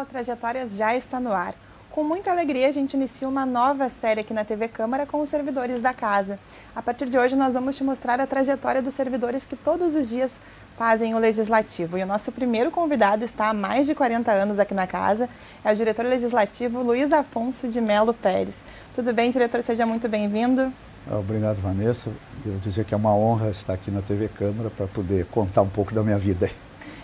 Trajetórias já está no ar. Com muita alegria, a gente inicia uma nova série aqui na TV Câmara com os servidores da casa. A partir de hoje, nós vamos te mostrar a trajetória dos servidores que todos os dias fazem o Legislativo. E o nosso primeiro convidado está há mais de 40 anos aqui na casa, é o diretor legislativo Luiz Afonso de Melo Pérez. Tudo bem, diretor? Seja muito bem-vindo. Obrigado, Vanessa. Eu dizer que é uma honra estar aqui na TV Câmara para poder contar um pouco da minha vida.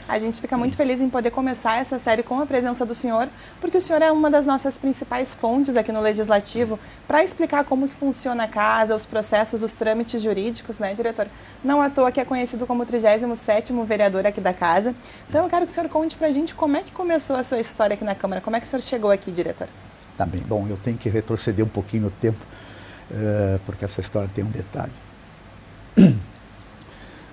A gente fica muito feliz em poder começar essa série com a presença do senhor, porque o senhor é uma das nossas principais fontes aqui no Legislativo para explicar como que funciona a casa, os processos, os trâmites jurídicos, né, diretor? Não à toa que é conhecido como o 37º vereador aqui da casa. Então eu quero que o senhor conte para a gente como é que começou a sua história aqui na Câmara, como é que o senhor chegou aqui, diretor? Tá bem. Bom, eu tenho que retroceder um pouquinho no tempo, porque essa história tem um detalhe.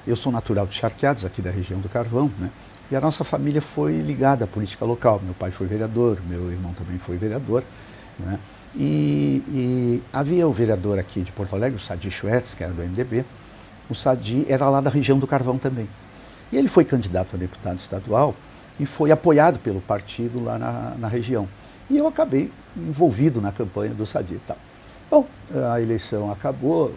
Eu sou natural de Charqueadas, aqui da região do Carvão, né? E a nossa família foi ligada à política local. Meu pai foi vereador, meu irmão também foi vereador, né? E havia o vereador aqui de Porto Alegre, o Sadi Schwertz, que era do MDB. O Sadi era lá da região do Carvão também. E ele foi candidato a deputado estadual e foi apoiado pelo partido lá na região. E eu acabei envolvido na campanha do Sadi e tal. Bom, a eleição acabou,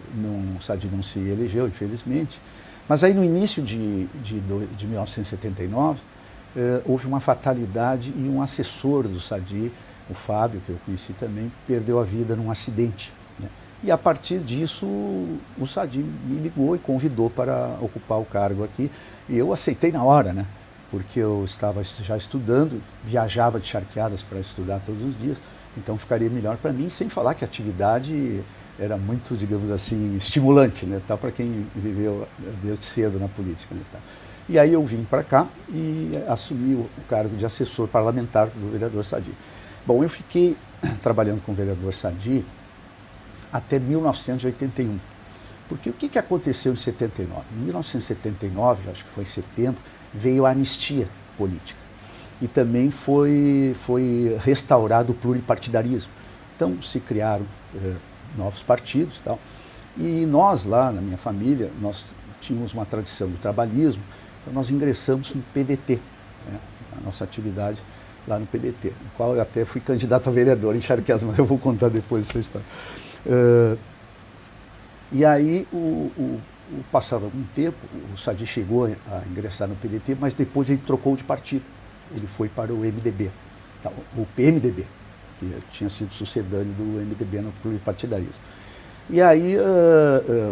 o Sadi não se elegeu, infelizmente. Mas aí no início de 1979, houve uma fatalidade e um assessor do Sadi, o Fábio, que eu conheci também, perdeu a vida num acidente, né? E a partir disso, o Sadi me ligou e convidou para ocupar o cargo aqui. E eu aceitei na hora, né? Porque eu estava já estudando, viajava de Charqueadas para estudar todos os dias, então ficaria melhor para mim, sem falar que a atividade era muito, digamos assim, estimulante, né, para quem viveu desde cedo na política. Né, tá. E aí eu vim para cá e assumi o cargo de assessor parlamentar do vereador Sadi. Bom, eu fiquei trabalhando com o vereador Sadi até 1981. Porque o que aconteceu em 79? Em 1979, acho que foi em setembro, veio a anistia política. E também foi restaurado o pluripartidarismo. Então se criaram novos partidos e tal. E nós lá, na minha família, nós tínhamos uma tradição do trabalhismo, então nós ingressamos no PDT, né, a nossa atividade lá no PDT, no qual eu até fui candidato a vereador em Charqueadas, mas eu vou contar depois essa história. E aí, passado algum tempo, o Sadi chegou a ingressar no PDT, mas depois ele trocou de partido, ele foi para o MDB, tá, o PMDB, que tinha sido sucedâneo do MDB no pluripartidarismo. E aí,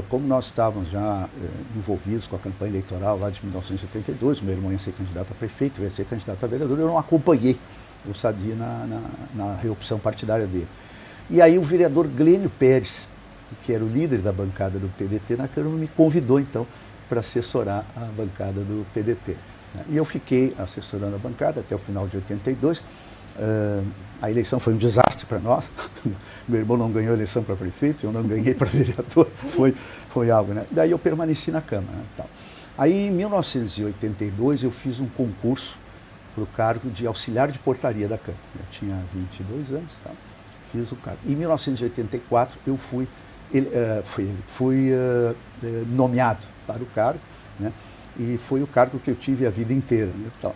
como nós estávamos já envolvidos com a campanha eleitoral lá de 1972, meu irmão ia ser candidato a prefeito, eu ia ser candidato a vereador, eu não acompanhei o Sadi na reopção partidária dele. E aí o vereador Glênio Pérez, que era o líder da bancada do PDT na Câmara, me convidou então para assessorar a bancada do PDT. Né? E eu fiquei assessorando a bancada até o final de 82, a eleição foi um desastre para nós. Meu irmão não ganhou a eleição para prefeito, eu não ganhei para vereador, foi algo, né? Daí eu permaneci na Câmara. Né, tal. Aí em 1982 eu fiz um concurso para o cargo de auxiliar de portaria da Câmara. Eu tinha 22 anos, tal, fiz o cargo. Em 1984 eu fui nomeado para o cargo, né? E foi o cargo que eu tive a vida inteira. Né, tal.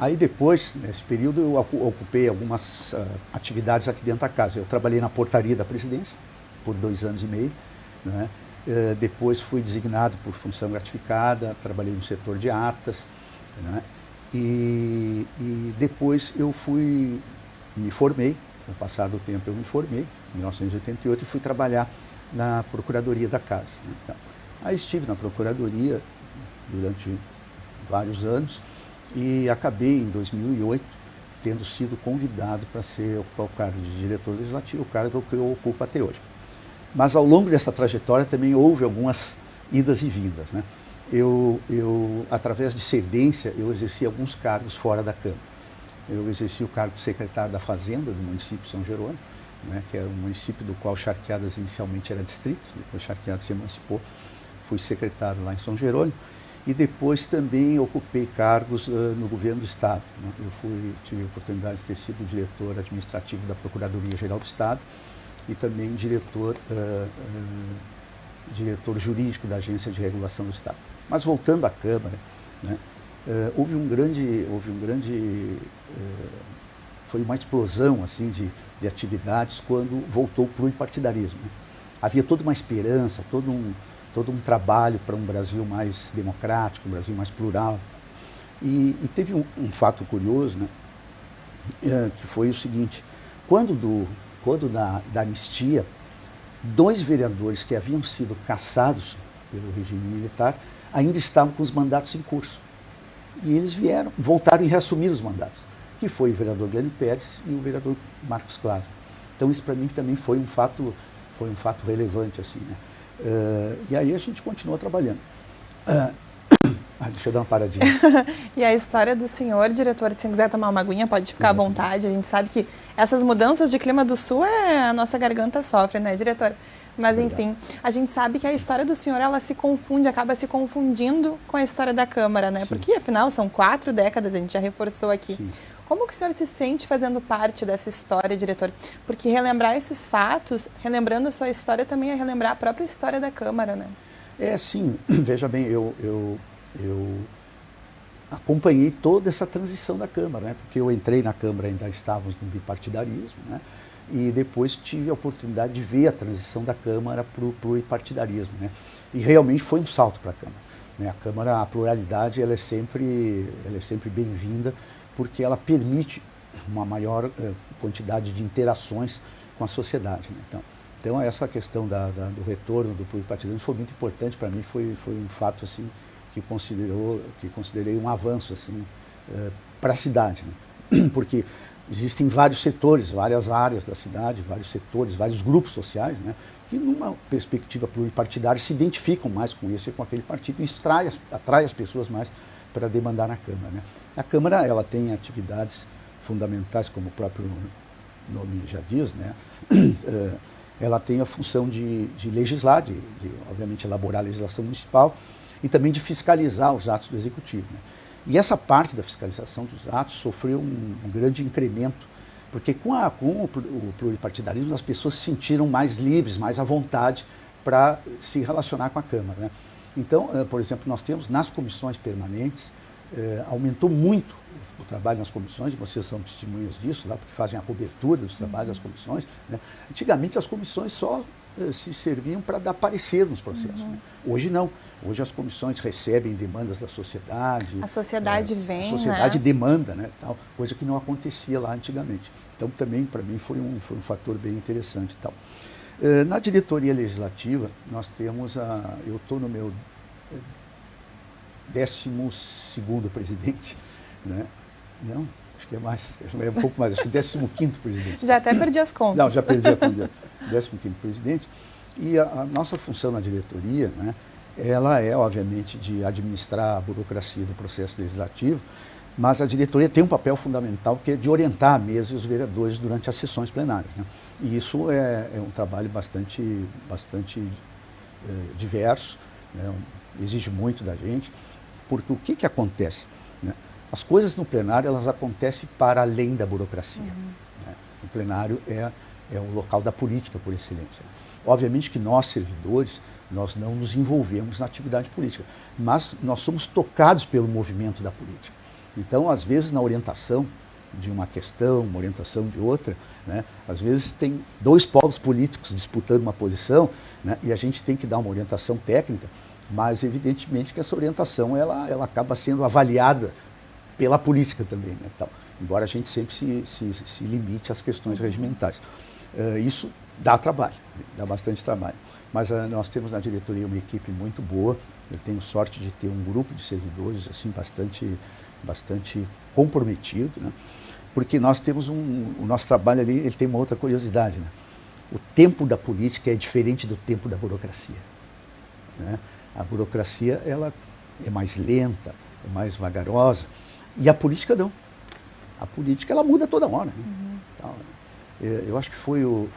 Aí depois, nesse período, eu ocupei algumas atividades aqui dentro da casa. Eu trabalhei na portaria da presidência por 2 anos e meio, né? Depois fui designado por função gratificada, trabalhei no setor de atas, né? E depois eu me formei, no passar do tempo eu me formei, em 1988, e fui trabalhar na Procuradoria da Casa. Né? Então, aí estive na Procuradoria durante vários anos, e acabei, em 2008, tendo sido convidado para ocupar o cargo de diretor legislativo, o cargo que eu ocupo até hoje. Mas ao longo dessa trajetória também houve algumas idas e vindas, né? Através de cedência, eu exerci alguns cargos fora da Câmara. Eu exerci o cargo de secretário da Fazenda do município de São Jerônimo, né, que era um município do qual Charqueadas inicialmente era distrito, depois Charqueadas se emancipou, fui secretário lá em São Jerônimo. E depois também ocupei cargos no governo do Estado. Né? Tive a oportunidade de ter sido diretor administrativo da Procuradoria-Geral do Estado e também diretor jurídico da Agência de Regulação do Estado. Mas voltando à Câmara, né, houve um grande, foi uma explosão assim de atividades quando voltou o pluripartidarismo. Havia toda uma esperança, todo um trabalho para um Brasil mais democrático, um Brasil mais plural. E teve um fato curioso, né, que foi o seguinte: quando da anistia, 2 vereadores que haviam sido cassados pelo regime militar ainda estavam com os mandatos em curso. E eles voltaram e reassumiram os mandatos, que foi o vereador Glênio Pérez e o vereador Marcos Claro. Então isso para mim também foi um fato relevante, assim, né? E aí a gente continuou trabalhando. Deixa eu dar uma paradinha. E a história do senhor, diretor, se quiser tomar uma aguinha, pode ficar à vontade. A gente sabe que essas mudanças de clima do sul, a nossa garganta sofre, né, diretor? Mas, enfim, a gente sabe que a história do senhor, ela se confunde, acaba se confundindo com a história da Câmara, né? Sim. Porque, afinal, são 4 décadas, a gente já reforçou aqui. Sim. Como que o senhor se sente fazendo parte dessa história, diretor? Porque relembrar esses fatos, relembrando a sua história, também é relembrar a própria história da Câmara, né? Sim. Veja bem, eu acompanhei toda essa transição da Câmara, né? Porque eu entrei na Câmara, ainda estávamos no bipartidarismo, né? E depois tive a oportunidade de ver a transição da Câmara para o pluripartidarismo, né? E realmente foi um salto para a Câmara, né? A Câmara, a pluralidade, ela é sempre bem-vinda, porque ela permite uma maior quantidade de interações com a sociedade, né? Então essa questão do retorno do pluripartidarismo foi muito importante para mim, foi um fato assim que considerei um avanço assim para a cidade, né? Porque existem vários setores, várias áreas da cidade, vários setores, vários grupos sociais, né, que numa perspectiva pluripartidária se identificam mais com esse e com aquele partido, e isso atrai as pessoas mais para demandar na Câmara, né? A Câmara, ela tem atividades fundamentais, como o próprio nome já diz, né? Ela tem a função de legislar, de obviamente elaborar a legislação municipal e também de fiscalizar os atos do Executivo, né? E essa parte da fiscalização dos atos sofreu um grande incremento, porque com o pluripartidarismo as pessoas se sentiram mais livres, mais à vontade para se relacionar com a Câmara, né? Então, por exemplo, nós temos nas comissões permanentes, aumentou muito o trabalho nas comissões, vocês são testemunhas disso, lá, porque fazem a cobertura dos trabalhos das comissões, né? Antigamente as comissões só se serviam para dar parecer nos processos, né? Hoje não. Hoje as comissões recebem demandas da sociedade. A sociedade vem, a sociedade, né, demanda, né, tal, coisa que não acontecia lá antigamente. Então também para mim foi um fator bem interessante e tal. Na diretoria legislativa nós temos eu estou no meu 12º presidente, né? Não, acho que é mais, é um pouco mais, acho que 15º presidente. Já até perdi as contas. Não, já perdi a conta. 15º presidente. E a nossa função na diretoria, né, ela é, obviamente, de administrar a burocracia do processo legislativo, mas a diretoria tem um papel fundamental, que é de orientar a mesa e os vereadores durante as sessões plenárias, né? E isso é um trabalho bastante diverso, né? Exige muito da gente, porque o que acontece, né? As coisas no plenário, elas acontecem para além da burocracia, né? O plenário é o local da política por excelência. Obviamente que nós, servidores, nós não nos envolvemos na atividade política, mas nós somos tocados pelo movimento da política. Então, às vezes, na orientação de uma questão, uma orientação de outra, né, às vezes tem 2 polos políticos disputando uma posição, né, e a gente tem que dar uma orientação técnica, mas evidentemente que essa orientação ela acaba sendo avaliada pela política também, né, tal, embora a gente sempre se limite às questões regimentais. Isso dá trabalho, dá bastante trabalho. Mas nós temos na diretoria uma equipe muito boa. Eu tenho sorte de ter um grupo de servidores assim bastante comprometido, né? Porque nós temos o nosso trabalho ali, ele tem uma outra curiosidade, né? O tempo da política é diferente do tempo da burocracia, né? A burocracia, ela é mais lenta, é mais vagarosa, e a política não. A política, ela muda toda hora, né? Então, eu acho que foi o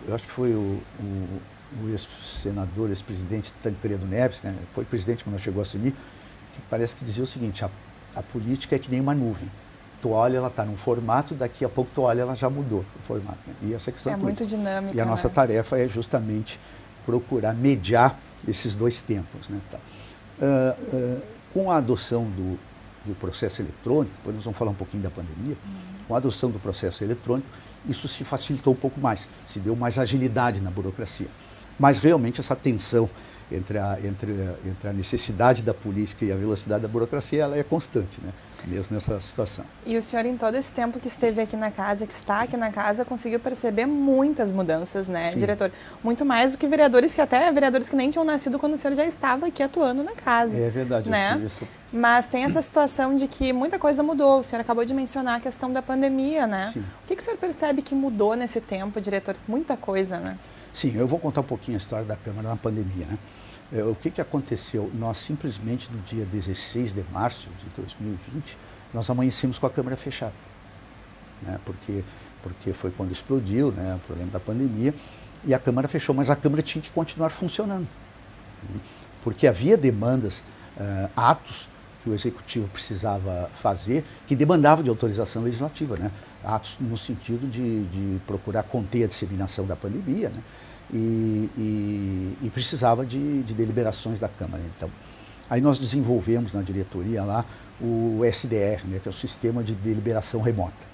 ex-senador, ex-presidente Tancredo Neves, né? Foi presidente quando chegou a assumir, que parece que dizia o seguinte: a política é que nem uma nuvem. Tu olha, ela está num formato, daqui a pouco tu olha, ela já mudou o formato, né? E essa questão muito dinâmica. E a nossa tarefa é justamente procurar mediar esses 2 tempos, né? Com a adoção do processo eletrônico, depois nós vamos falar um pouquinho da pandemia, com a adoção do processo eletrônico, isso se facilitou um pouco mais, se deu mais agilidade na burocracia. Mas realmente essa tensão entre a necessidade da política e a velocidade da burocracia, ela é constante, né? Mesmo nessa situação. E o senhor, em todo esse tempo que esteve aqui na casa, que está aqui na casa, conseguiu perceber muitas mudanças, né, Sim. diretor? Muito mais do que vereadores que nem tinham nascido quando o senhor já estava aqui atuando na casa. É verdade, né? eu tive isso. Mas tem essa situação de que muita coisa mudou. O senhor acabou de mencionar a questão da pandemia, né? Sim. O que o senhor percebe que mudou nesse tempo, diretor? Muita coisa, né? Sim, eu vou contar um pouquinho a história da Câmara na pandemia, né? O que aconteceu? Nós simplesmente, no dia 16 de março de 2020, nós amanhecemos com a Câmara fechada, né? Porque foi quando explodiu, né, o problema da pandemia, e a Câmara fechou, mas a Câmara tinha que continuar funcionando, né? Porque havia demandas, atos que o Executivo precisava fazer, que demandavam de autorização legislativa, né? Atos no sentido de procurar conter a disseminação da pandemia, né? E precisava de deliberações da Câmara. Então, aí nós desenvolvemos na diretoria lá o SDR, né, que é o Sistema de Deliberação Remota.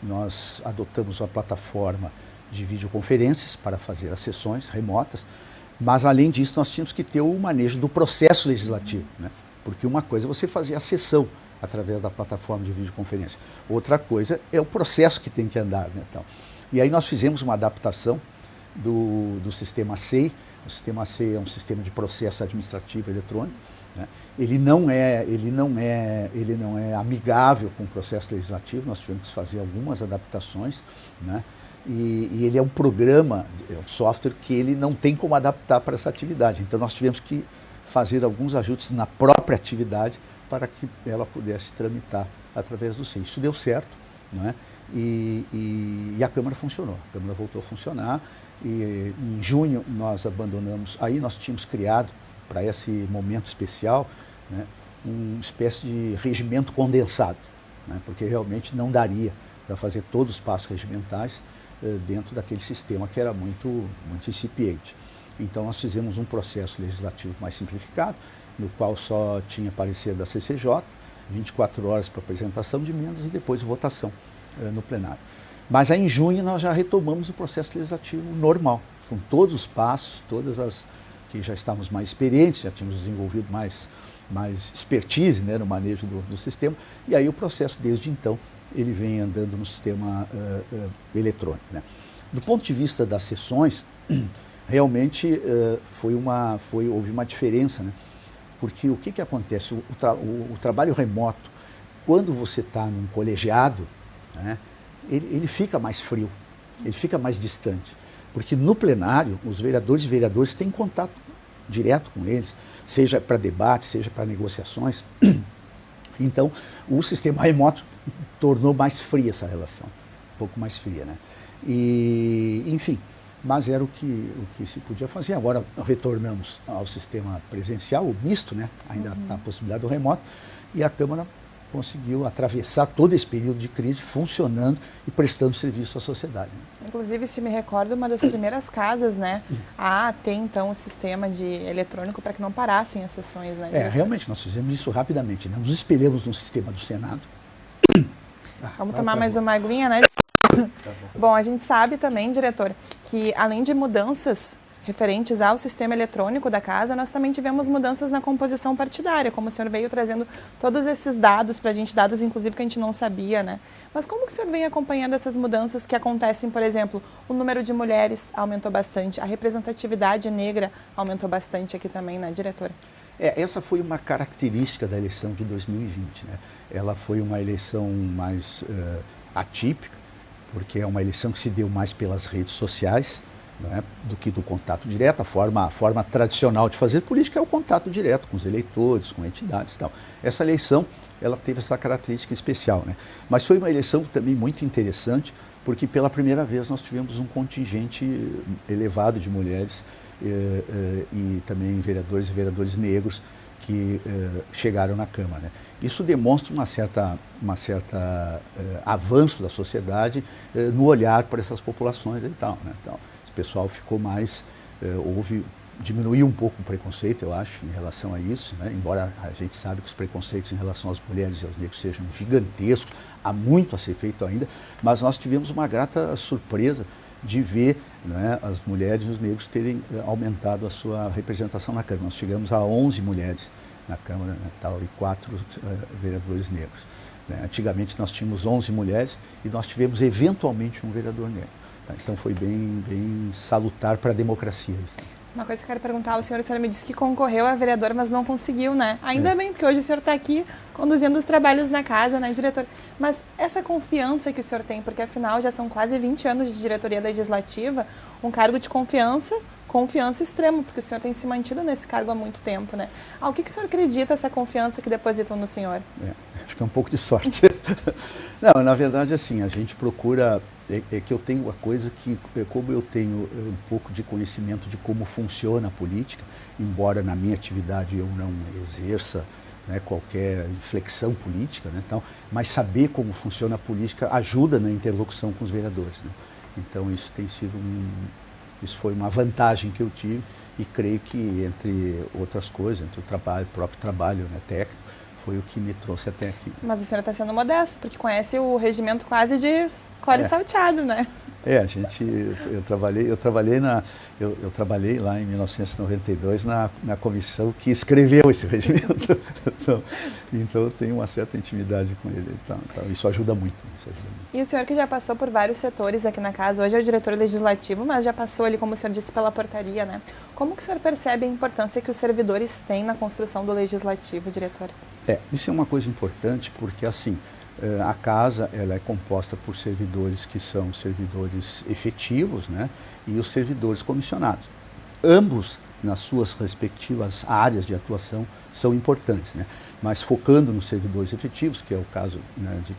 Nós adotamos uma plataforma de videoconferências para fazer as sessões remotas, mas além disso nós tínhamos que ter o manejo do processo legislativo, né? Porque uma coisa é você fazer a sessão através da plataforma de videoconferência, outra coisa é o processo que tem que andar, né? Então, e aí nós fizemos uma adaptação do sistema SEI. O sistema SEI é um sistema de processo administrativo eletrônico, né? Ele não é amigável com o processo legislativo, nós tivemos que fazer algumas adaptações, né? E ele é um programa, é um software que ele não tem como adaptar para essa atividade. Então nós tivemos que fazer alguns ajustes na própria atividade para que ela pudesse tramitar através do SEI. Isso deu certo, né? E a Câmara funcionou, a Câmara voltou a funcionar. E em junho nós abandonamos, aí nós tínhamos criado para esse momento especial, né, uma espécie de regimento condensado, né, porque realmente não daria para fazer todos os passos regimentais dentro daquele sistema que era muito incipiente. Então nós fizemos um processo legislativo mais simplificado, no qual só tinha parecer da CCJ, 24 horas para apresentação de emendas e depois votação no plenário. Mas aí em junho nós já retomamos o processo legislativo normal, com todos os passos, todas as que já estávamos mais experientes, já tínhamos desenvolvido mais expertise, né, no manejo do sistema, e aí o processo desde então ele vem andando no sistema eletrônico, né. Do ponto de vista das sessões, realmente houve uma diferença, né, porque o que acontece? O trabalho remoto, quando você está num colegiado, né, ele fica mais frio, ele fica mais distante, porque no plenário os vereadores e vereadoras têm contato direto com eles, seja para debate, seja para negociações. Então, o sistema remoto tornou mais fria essa relação, um pouco mais fria, né? E, enfim, mas era o que se podia fazer. Agora retornamos ao sistema presencial, o misto, né? Ainda está a possibilidade do remoto, e a Câmara conseguiu atravessar todo esse período de crise funcionando e prestando serviço à sociedade, né? Inclusive, se me recordo, uma das primeiras casas, né, a ter então o sistema de eletrônico para que não parassem as sessões, né? Realmente nós fizemos isso rapidamente, né? Nos espelhamos no sistema do Senado. Vamos tomar mais uma aguinha, né? Bom, a gente sabe também, diretor, que além de mudanças referentes ao sistema eletrônico da casa, nós também tivemos mudanças na composição partidária, como o senhor veio trazendo todos esses dados para a gente, dados inclusive que a gente não sabia, né? Mas como que o senhor vem acompanhando essas mudanças que acontecem, por exemplo, o número de mulheres aumentou bastante, a representatividade negra aumentou bastante aqui também, né, diretora? Essa foi uma característica da eleição de 2020, né? Ela foi uma eleição mais atípica, porque é uma eleição que se deu mais pelas redes sociais, né, do que do contato direto. A forma tradicional de fazer política é o contato direto com os eleitores, com entidades e tal. Essa eleição, ela teve essa característica especial, né? Mas foi uma eleição também muito interessante, porque pela primeira vez nós tivemos um contingente elevado de mulheres e também vereadores e vereadores negros que chegaram na Câmara, né? Isso demonstra uma certa avanço da sociedade no olhar para essas populações e tal, né? Então, o pessoal ficou mais, houve diminuiu um pouco o preconceito, eu acho, em relação a isso, né? Embora a gente sabe que os preconceitos em relação às mulheres e aos negros sejam gigantescos, há muito a ser feito ainda, mas nós tivemos uma grata surpresa de ver, né, as mulheres e os negros terem aumentado a sua representação na Câmara. Nós chegamos a 11 mulheres na Câmara, né, tal, e 4 vereadores negros. Né? Antigamente nós tínhamos 11 mulheres e nós tivemos eventualmente um vereador negro. Tá? Então foi bem salutar para a democracia isso. Uma coisa que eu quero perguntar ao senhor, o senhor me disse que concorreu a vereador, mas não conseguiu, né? Ainda bem, porque hoje o senhor está aqui conduzindo os trabalhos na casa, né, diretor? Mas essa confiança que o senhor tem, porque afinal já são quase 20 anos de diretoria legislativa, um cargo de confiança extrema, porque o senhor tem se mantido nesse cargo há muito tempo, né? Ao que o senhor acredita essa confiança que depositam no senhor? Acho que é um pouco de sorte. Não, na verdade, assim, a gente procura... É que eu tenho uma coisa que, como eu tenho um pouco de conhecimento de como funciona a política, embora na minha atividade eu não exerça, né, qualquer inflexão política, né, então, mas saber como funciona a política ajuda na interlocução com os vereadores. Né? Então isso tem sido isso foi uma vantagem que eu tive e creio que, entre outras coisas, entre o próprio trabalho, né, técnico, foi o que me trouxe até aqui. Mas o senhor está sendo modesto, porque conhece o regimento quase de core salteado, né? Eu trabalhei lá em 1992 na comissão que escreveu esse regimento. Então eu tenho uma certa intimidade com ele. Então, isso ajuda muito. E o senhor que já passou por vários setores aqui na casa, hoje é o diretor legislativo, mas já passou ali, como o senhor disse, pela portaria, né? Como que o senhor percebe a importância que os servidores têm na construção do legislativo, diretor? Isso é uma coisa importante porque, assim, a casa ela é composta por servidores que são servidores efetivos, né, e os servidores comissionados. Ambos, nas suas respectivas áreas de atuação, são importantes, né, mas focando nos servidores efetivos, que é o caso, né, de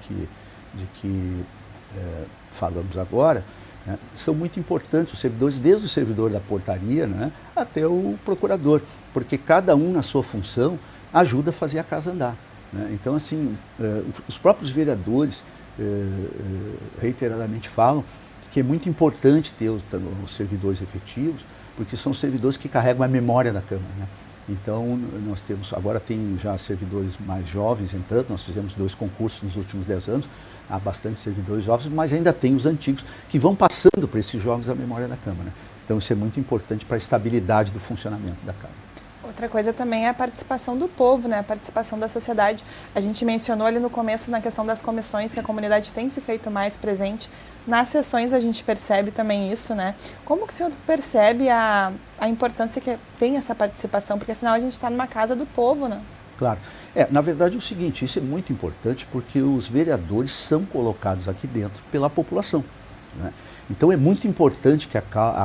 que falamos agora, né, são muito importantes os servidores, desde o servidor da portaria, né, até o procurador, porque cada um na sua função ajuda a fazer a casa andar. Né? Então, assim, os próprios vereadores reiteradamente falam que é muito importante ter os servidores efetivos, porque são servidores que carregam a memória da Câmara. Né? Então, nós temos, agora tem já servidores mais jovens entrando, nós fizemos 2 concursos nos últimos 10 anos, há bastante servidores jovens, mas ainda tem os antigos que vão passando para esses jovens a memória da Câmara. Então, isso é muito importante para a estabilidade do funcionamento da Câmara. Outra coisa também é a participação do povo, né? A participação da sociedade. A gente mencionou ali no começo, na questão das comissões, que a comunidade tem se feito mais presente. Nas sessões a gente percebe também isso, né? Como que o senhor percebe a importância que tem essa participação? Porque afinal a gente está numa casa do povo, né? Claro. Na verdade é o seguinte, isso é muito importante porque os vereadores são colocados aqui dentro pela população. Né? Então é muito importante que a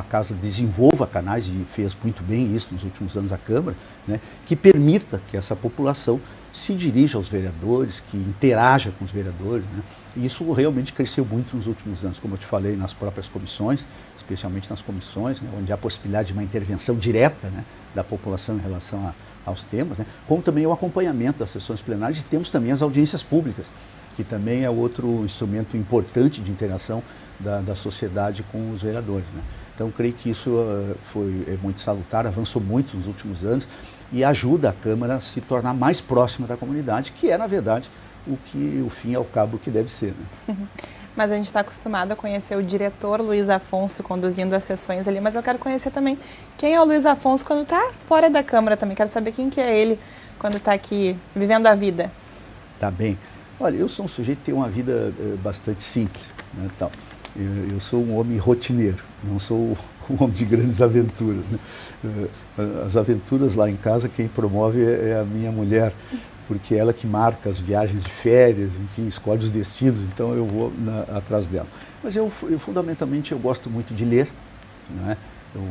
Casa desenvolva canais, e fez muito bem isso nos últimos anos a Câmara, né, que permita que essa população se dirija aos vereadores, que interaja com os vereadores. Né? E isso realmente cresceu muito nos últimos anos, como eu te falei, nas próprias comissões, especialmente nas comissões, né, onde há a possibilidade de uma intervenção direta, né, da população em relação aos temas, né, como também o acompanhamento das sessões plenárias, e temos também as audiências públicas, que também é outro instrumento importante de interação da sociedade com os vereadores. Né? Então, creio que isso é muito salutar, avançou muito nos últimos anos e ajuda a Câmara a se tornar mais próxima da comunidade, que é, na verdade, o fim ao cabo que deve ser. Né? Mas a gente está acostumado a conhecer o diretor Luiz Afonso conduzindo as sessões ali, mas eu quero conhecer também quem é o Luiz Afonso quando está fora da Câmara também. Quero saber quem que é ele quando está aqui vivendo a vida. Tá bem. Olha, eu sou um sujeito que tem uma vida bastante simples, né, tal. Eu sou um homem rotineiro, não sou um homem de grandes aventuras. Né? As aventuras lá em casa, quem promove é a minha mulher, porque é ela que marca as viagens de férias, enfim, escolhe os destinos, então eu vou atrás dela. Mas fundamentalmente, eu gosto muito de ler, né? Eu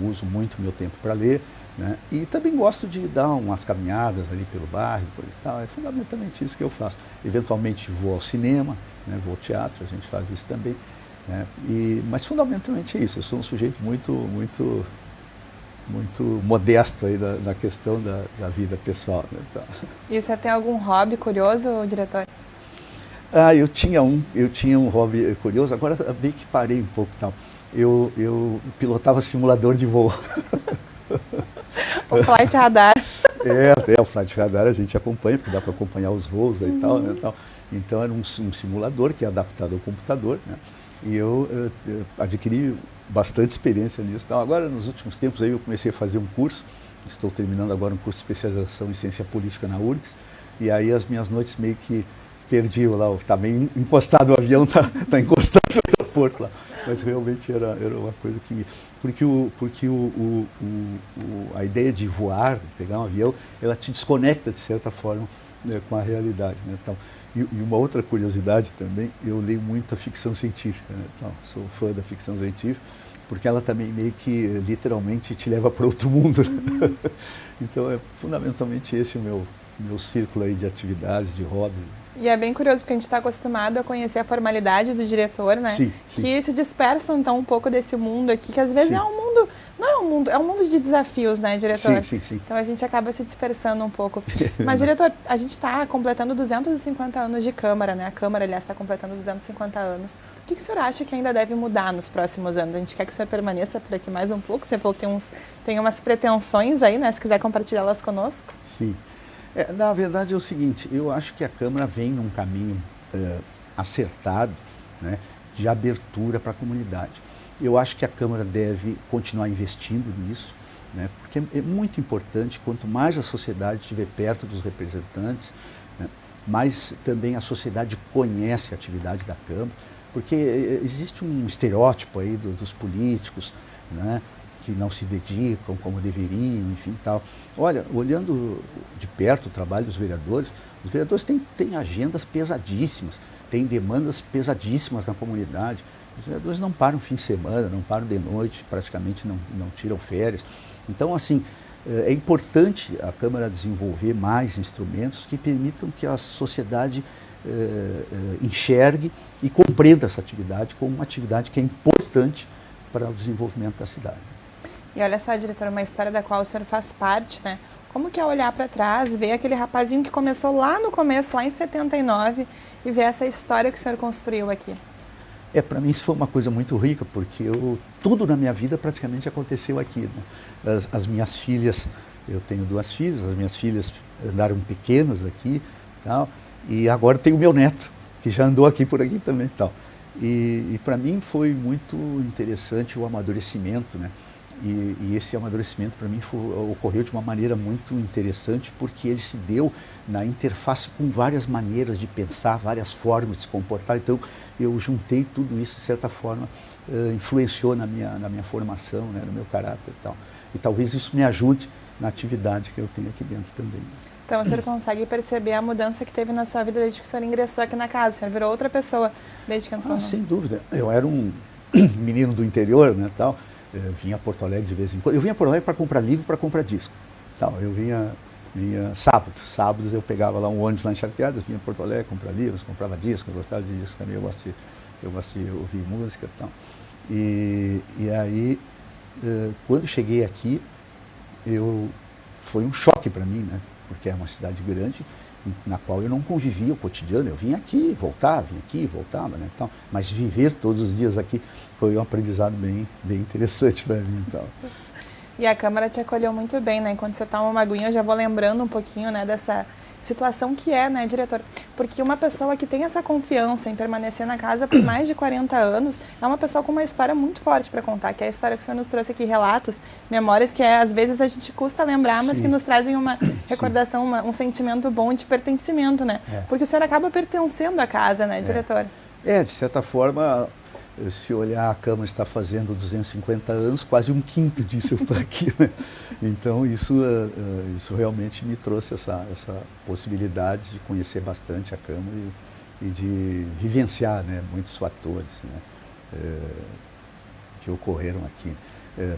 uso muito meu tempo para ler, né? E também gosto de dar umas caminhadas ali pelo bairro e tal. É fundamentalmente isso que eu faço. Eventualmente vou ao cinema, né? Vou ao teatro, a gente faz isso também. Né? Mas fundamentalmente é isso, eu sou um sujeito muito modesto aí na questão da vida pessoal. Né? Então. E o senhor tem algum hobby curioso, diretor? Eu tinha um hobby curioso, agora bem que parei um pouco. Tal. Eu pilotava simulador de voo. O Flight Radar. Até o Flight Radar a gente acompanha, porque dá para acompanhar os voos e tal, né, tal. Então era um simulador que é adaptado ao computador, né? E eu adquiri bastante experiência nisso. Então, agora, nos últimos tempos, aí, eu comecei a fazer um curso, estou terminando agora um curso de especialização em ciência política na URGS, e aí as minhas noites meio que perdi lá, está meio encostado o avião, está encostado no aeroporto lá. Mas realmente era uma coisa que me... Porque a ideia de voar, de pegar um avião, ela te desconecta, de certa forma, né, com a realidade, né? Então, e uma outra curiosidade também, eu leio muito a ficção científica, né? Então, sou fã da ficção científica, porque ela também meio que literalmente te leva para outro mundo, né? Então é fundamentalmente esse o meu círculo aí de atividades, de hobby. E é bem curioso, porque a gente está acostumado a conhecer a formalidade do diretor, né? Sim, sim. Que se dispersam então um pouco desse mundo aqui, que às vezes Sim. é um mundo, não é um mundo, é um mundo de desafios, né, diretor? Sim, sim, sim. Então a gente acaba se dispersando um pouco. Mas, diretor, a gente está completando 250 anos de Câmara, né? A Câmara, aliás, está completando 250 anos. O que o senhor acha que ainda deve mudar nos próximos anos? A gente quer que o senhor permaneça por aqui mais um pouco. Você falou que tem umas pretensões aí, né? Se quiser compartilhá-las conosco. Sim. Na verdade é o seguinte, eu acho que a Câmara vem num caminho acertado, né, de abertura para a comunidade. Eu acho que a Câmara deve continuar investindo nisso, né, porque é muito importante, quanto mais a sociedade estiver perto dos representantes, né, mais também a sociedade conhece a atividade da Câmara, porque existe um estereótipo aí dos políticos, né, que não se dedicam como deveriam, enfim, tal. Olha, olhando de perto o trabalho dos vereadores, os vereadores têm agendas pesadíssimas, têm demandas pesadíssimas na comunidade. Os vereadores não param fim de semana, não param de noite, praticamente não tiram férias. Então, assim, é importante a Câmara desenvolver mais instrumentos que permitam que a sociedade enxergue e compreenda essa atividade como uma atividade que é importante para o desenvolvimento da cidade. E olha só, diretor, uma história da qual o senhor faz parte, né? Como que é olhar para trás, ver aquele rapazinho que começou lá no começo, lá em 79, e ver essa história que o senhor construiu aqui? Para mim isso foi uma coisa muito rica, porque tudo na minha vida praticamente aconteceu aqui, né? As minhas filhas, eu tenho 2 filhas, as minhas filhas andaram pequenas aqui, tal, e agora tenho o meu neto, que já andou aqui por aqui também, tal. E para mim foi muito interessante o amadurecimento, né? E esse amadurecimento para mim ocorreu de uma maneira muito interessante, porque ele se deu na interface com várias maneiras de pensar, várias formas de se comportar. Então eu juntei tudo isso, de certa forma, influenciou na minha formação, né, no meu caráter e tal. E talvez isso me ajude na atividade que eu tenho aqui dentro também. Então o senhor consegue perceber a mudança que teve na sua vida desde que o senhor ingressou aqui na casa? O senhor virou outra pessoa desde que entrou? Sem dúvida. Eu era um menino do interior, né, tal. Eu vinha a Porto Alegre de vez em quando. Eu vinha a Porto Alegre para comprar livro, para comprar disco. Tal. Eu vinha sábados eu pegava lá um ônibus lá em Charqueadas, vinha a Porto Alegre, comprar livros, comprava disco, eu gostava de disco também, eu gosto de ouvir música e tal. E aí, quando cheguei aqui, foi um choque para mim, né? Porque é uma cidade grande, na qual eu não convivia o cotidiano. Eu vinha aqui, voltava, né? Então, mas viver todos os dias aqui foi um aprendizado bem interessante para mim. Então. E a Câmara te acolheu muito bem, né? Enquanto você toma uma aguinha, eu já vou lembrando um pouquinho, né, dessa situação que é, né, diretor? Porque uma pessoa que tem essa confiança em permanecer na casa por mais de 40 anos é uma pessoa com uma história muito forte para contar, que é a história que o senhor nos trouxe aqui, relatos, memórias que às vezes a gente custa lembrar, mas que nos trazem uma recordação, um sentimento bom de pertencimento, né? Porque o senhor acaba pertencendo à casa, né, diretor? De certa forma, se olhar, a Câmara está fazendo 250 anos, quase um quinto disso eu estou aqui, né? Então isso realmente me trouxe essa possibilidade de conhecer bastante a Câmara e de vivenciar, né, muitos fatores, né, que ocorreram aqui.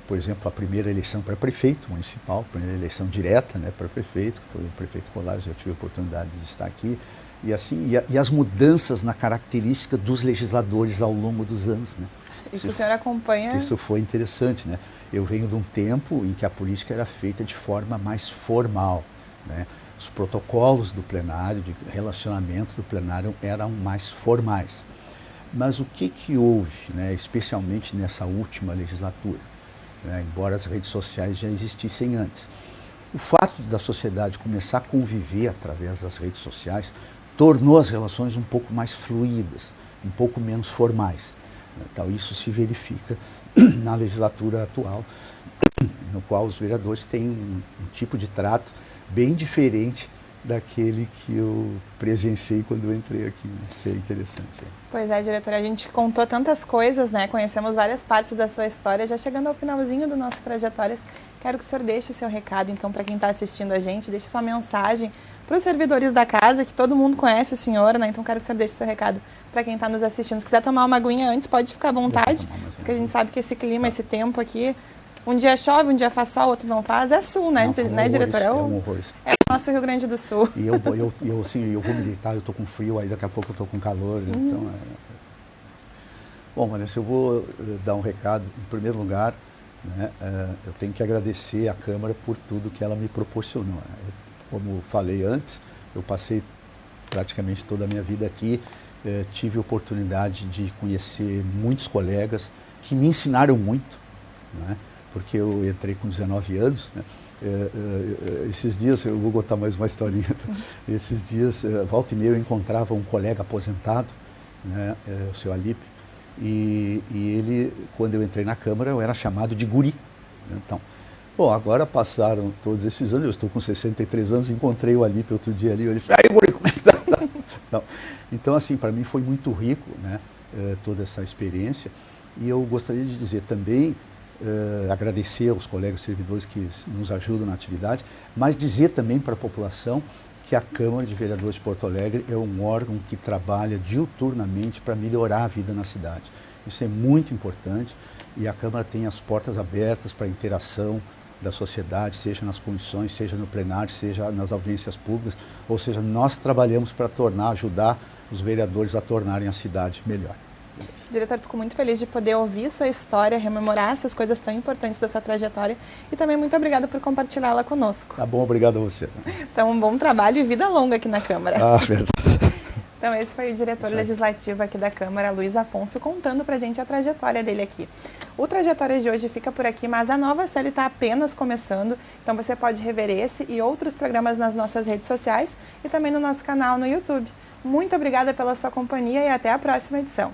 Por exemplo, a primeira eleição para prefeito municipal, a primeira eleição direta, né, para prefeito, que foi o prefeito Colares, eu tive a oportunidade de estar aqui. E assim, e as mudanças na característica dos legisladores ao longo dos anos, né? Isso o senhor acompanha? Isso foi interessante, né? Eu venho de um tempo em que a política era feita de forma mais formal, né? Os protocolos do plenário, de relacionamento do plenário eram mais formais. Mas o que houve, né, especialmente nessa última legislatura? né, embora as redes sociais já existissem antes. O fato da sociedade começar a conviver através das redes sociais tornou as relações um pouco mais fluídas, um pouco menos formais. Então, isso se verifica na legislatura atual, no qual os vereadores têm um tipo de trato bem diferente daquele que eu presenciei quando eu entrei aqui. Isso é interessante. Pois é, diretora, a gente contou tantas coisas, né? Conhecemos várias partes da sua história. Já chegando ao finalzinho do nosso Trajetórias, quero que o senhor deixe o seu recado, então, para quem está assistindo a gente, deixe sua mensagem para os servidores da casa, que todo mundo conhece o senhor, né? Então, quero que o senhor deixe o seu recado para quem está nos assistindo. Se quiser tomar uma aguinha antes, pode ficar à vontade, porque a gente sabe que esse clima, esse tempo aqui, um dia chove, um dia faz sol, outro não faz, é sul, né, né, diretora? É um horror. É o nosso Rio Grande do Sul. E eu vou militar, eu estou com frio, aí daqui a pouco eu estou com calor, então Bom, Vanessa, eu vou dar um recado. Em primeiro lugar, né, eu tenho que agradecer à Câmara por tudo que ela me proporcionou. Né? Como falei antes, eu passei praticamente toda a minha vida aqui, tive a oportunidade de conhecer muitos colegas que me ensinaram muito, né? Porque eu entrei com 19 anos, né? Esses dias, eu vou contar mais uma historinha, esses dias, volta e meia, eu encontrava um colega aposentado, né? O seu Alipe, e ele, quando eu entrei na Câmara, eu era chamado de guri. Então, bom, agora passaram todos esses anos, eu estou com 63 anos, encontrei o Alipe outro dia ali, ele falou, aí guri, como é que tá? Então, assim, para mim foi muito rico, né? Toda essa experiência, e eu gostaria de dizer também, agradecer aos colegas servidores que nos ajudam na atividade, mas dizer também para a população que a Câmara de Vereadores de Porto Alegre é um órgão que trabalha diuturnamente para melhorar a vida na cidade. Isso é muito importante e a Câmara tem as portas abertas para a interação da sociedade, seja nas comissões, seja no plenário, seja nas audiências públicas, ou seja, nós trabalhamos para ajudar os vereadores a tornarem a cidade melhor. Diretor, fico muito feliz de poder ouvir sua história, rememorar essas coisas tão importantes da sua trajetória e também muito obrigada por compartilhá-la conosco. Tá bom, obrigado a você. Então, um bom trabalho e vida longa aqui na Câmara. Ah, verdade. Então, esse foi o diretor legislativo aqui da Câmara, Luiz Afonso, contando pra gente a trajetória dele aqui. O Trajetórias de hoje fica por aqui, mas a nova série está apenas começando, então você pode rever esse e outros programas nas nossas redes sociais e também no nosso canal no YouTube. Muito obrigada pela sua companhia e até a próxima edição.